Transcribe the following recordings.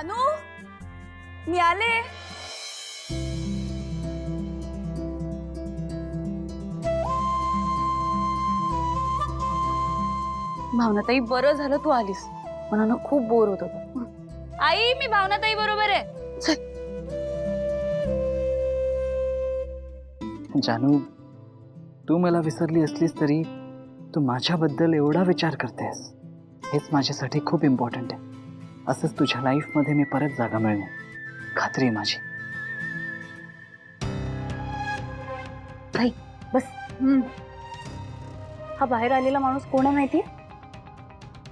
जानू, मी आले. भावनाताई, बरं झालं तू आलीस. मला ना खूप बोर होत होतं. आई, मी भावनाताई बरोबर आहे. जानू, तू मला विसरली असलीस तरी तू माझ्याबद्दल एवढा विचार करतेस, हेच माझ्यासाठी खूप इम्पॉर्टंट आहे. असंच तुझ्या लाईफमध्ये मी परत जागा मिळणार, खात्री आहे माझी. ताई बस. हा बाहेर आलेला माणूस कोण आहे माहिती?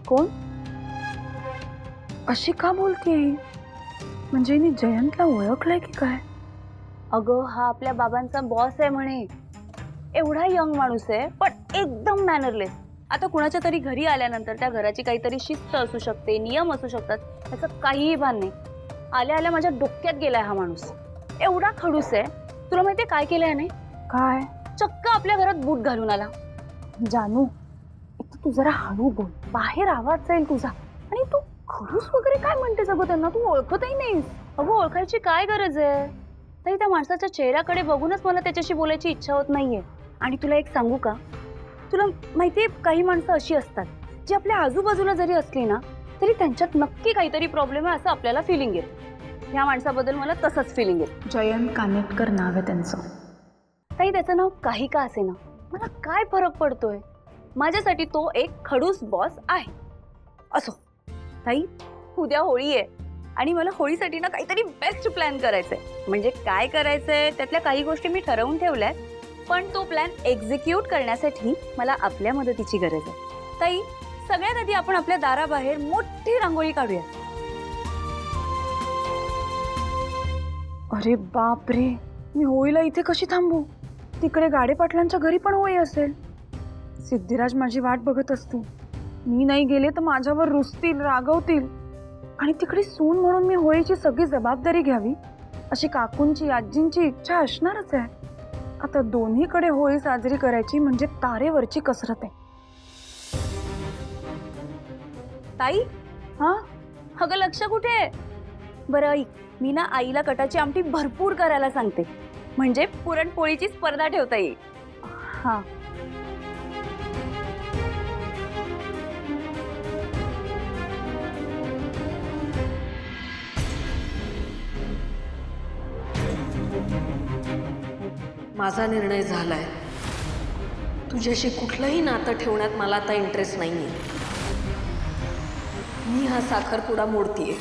कोण? अशी का बोलते? म्हणजे मी जयंतला ओळखलंय की काय? अगं, हा आपल्या बाबांचा बॉस आहे म्हणे. एवढा यंग माणूस आहे पण एकदम मॅनरलेस. आता कुणाच्या तरी घरी आल्यानंतर त्या घराची काहीतरी शिस्त असू शकते, नियम असू शकतात, त्याचं काहीही भान नाही. आल्या आल्या माझ्या डोक्यात गेलाय हा माणूस. एवढा खडूस आहे. तुला माहितीये काय केलंय नाही? काय? चक्क आपल्या घरात बूट घालून आला. जानू, तू जरा हळू बोल, बाहेर आवाज जाईल तुझा. आणि तू खडूस वगैरे काय म्हणतेस? अगं, त्यांना तू ओळखतही नाहीस. अगं, ओळखायची काय गरज आहे? ताई, त्या माणसाच्या चेहऱ्याकडे बघूनच मला त्याच्याशी बोलायची इच्छा होत नाहीये. आणि तुला एक सांगू का? तुला माहितीये, काही माणसं अशी असतात जी आपल्या आजूबाजूला जरी असली ना तरी त्यांच्यात नक्की काहीतरी प्रॉब्लेम आहे असं आपल्याला फिलिंग येतं. या माणसाबद्दल मला तसंच फिलिंग येतं. जयंत कानेटकर नाव आहे त्यांचं. ताई, त्याचं नाव काही का असे ना, मला काय फरक पडतोय? माझ्यासाठी तो एक खडूस बॉस आहे. असो ताई, उद्या होळी आहे आणि मला होळीसाठी ना काहीतरी बेस्ट प्लॅन करायचंय. म्हणजे काय करायचंय त्यातल्या काही गोष्टी मी ठरवून ठेवल्यात, पण तो प्लॅन एक्झिक्यूट करण्यासाठी मला आपल्या मदतीची गरज आहे. ताई, सगळ्यात आधी आपण आपल्या दाराबाहेर मोठी रांगोळी काढूया. अरे बाप रे, मी होळीला इथे कशी थांबू? तिकडे गाडे पाटलांच्या घरी पण होळी असेल. सिद्धिराज माझी वाट बघत असतो. मी नाही गेले तर माझ्यावर रुसतील, रागवतील. आणि तिकडे सून म्हणून मी होळीची सगळी जबाबदारी घ्यावी अशी काकूंची, आजींची इच्छा असणारच आहे. आता दोन्हीकडे होळी साजरी करायची म्हणजे तारेवरची कसरत आहे. ताई, हा, अगं लक्ष कुठे आहे? बरं ऐक, मी ना आईला कटाची आमटी भरपूर करायला सांगते, म्हणजे पुरणपोळीची स्पर्धा ठेवता येईल. हा. माझा निर्णय झालाय. तुझ्याशी कुठलंही नातं ठेवण्यात मला आता इंटरेस्ट नाहीये. मी हा साखरपुडा मोडतीये.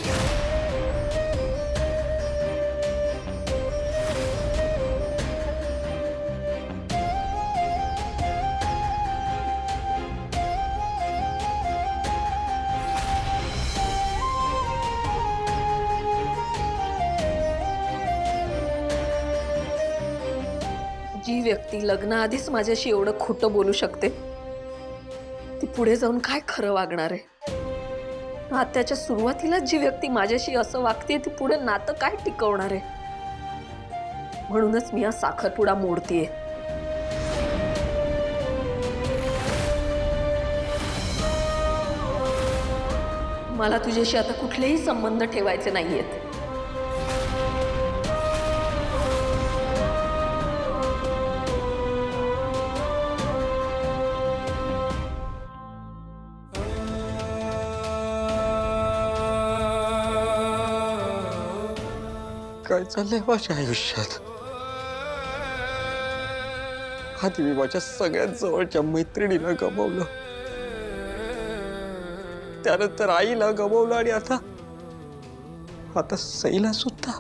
जी व्यक्ती लग्नाआधीच माझ्याशी एवढं खोटं बोलू शकते ती पुढे जाऊन काय खरं वागणार आहे? नात्याच्या सुरुवातीला जी व्यक्ती माझ्याशी असं वागते ती पुढे नातं काय टिकवणार आहे? म्हणूनच मी हा साखरपुडा मोडतीये. मला तुझ्याशी आता कुठलेही संबंध ठेवायचे नाहीयेत. काय चाललंय माझ्या आयुष्यात? आधी मी माझ्या सगळ्यात जवळच्या मैत्रिणीला गमावलं, त्यानंतर आईला गमावलं आणि आता सईला सुद्धा.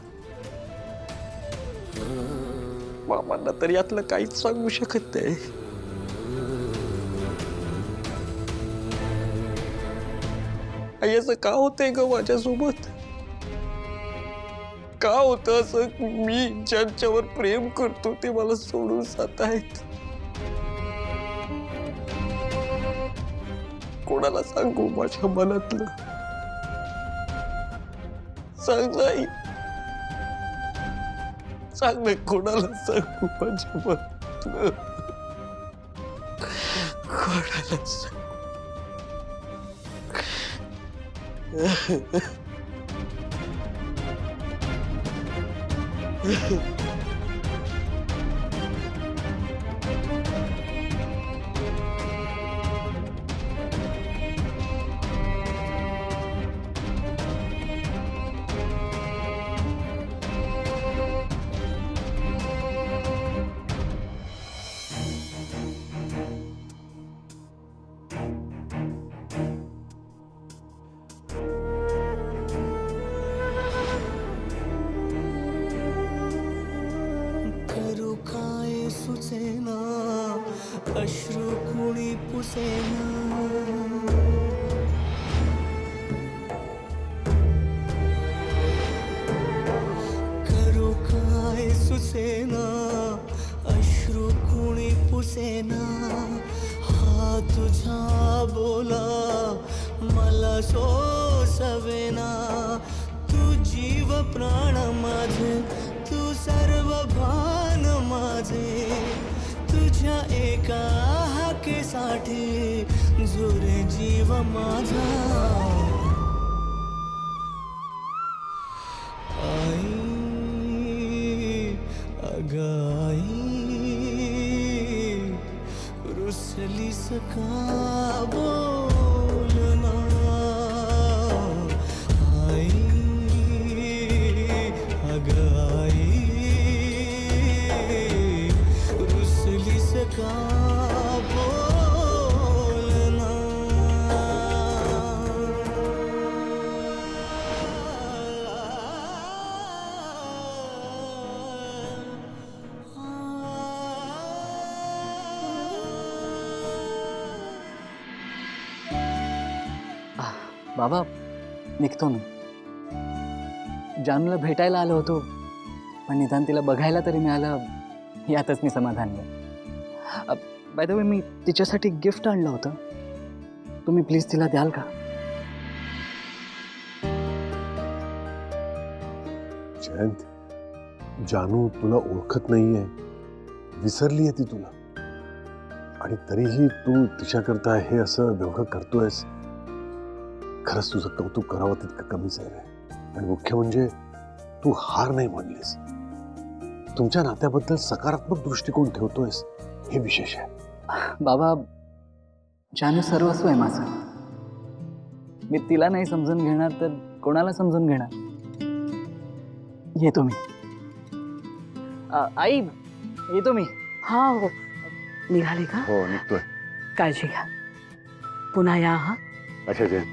मामांना तर यातलं काहीच सांगू शकत नाही. आई, असं का होतंय ग माझ्यासोबत? का होतं असं? मी ज्यांच्यावर प्रेम करतो ते मला सोडून जात आहेत. कोणाला सांगू माझ्या मनातलं? सांग आई, सांग ना, कोणाला सांगू माझ्या मनातलं? कोणाला सांगू? करू काय सुचेना अश्रू कुणी पुसेना करू काय सुचेना अश्रू कुणी पुसेना हा तुझा बोला मला सोसवेना तू जीव प्राण माझे तू सर्व भान माझे तुझ्या एका हाकेसाठी जुरे जीव माझा आई अगाई रुसली सका बोलना आई अगाई रुसली सका बोलना बाबा निघतो मी. जानूला भेटायला आलो होतो पण निदान तिला बघायला तरी मिळालं यातच मी समाधानी आहे. बाय द वे मी तिच्यासाठी गिफ्ट आणलं होतं, तुम्ही प्लीज तिला द्याल का? जयंत, जानू तुला ओळखत नाहीये, विसरली आहे ती तुला, आणि तरीही तू तिच्याकरता हे असं व्यवहार करतोयस. खरंच तुझं कौतुक करावं तितकं कमीच आहे रे. आणि मुख्य म्हणजे तू हार नाही मानलीस, तुमच्या नात्याबद्दल सकारात्मक दृष्टिकोन ठेवतोयस, हे विशेष आहे. बाबा, जानू सर्वस्व आहे माझं. मी तिला नाही समजून घेणार तर कोणाला समजून घेणार? येतो मी. आई, येतो मी. हा हो, निघाले का? हो, निघतोय. काळजी घ्या, पुन्हा या हा. अच्छा जयंत,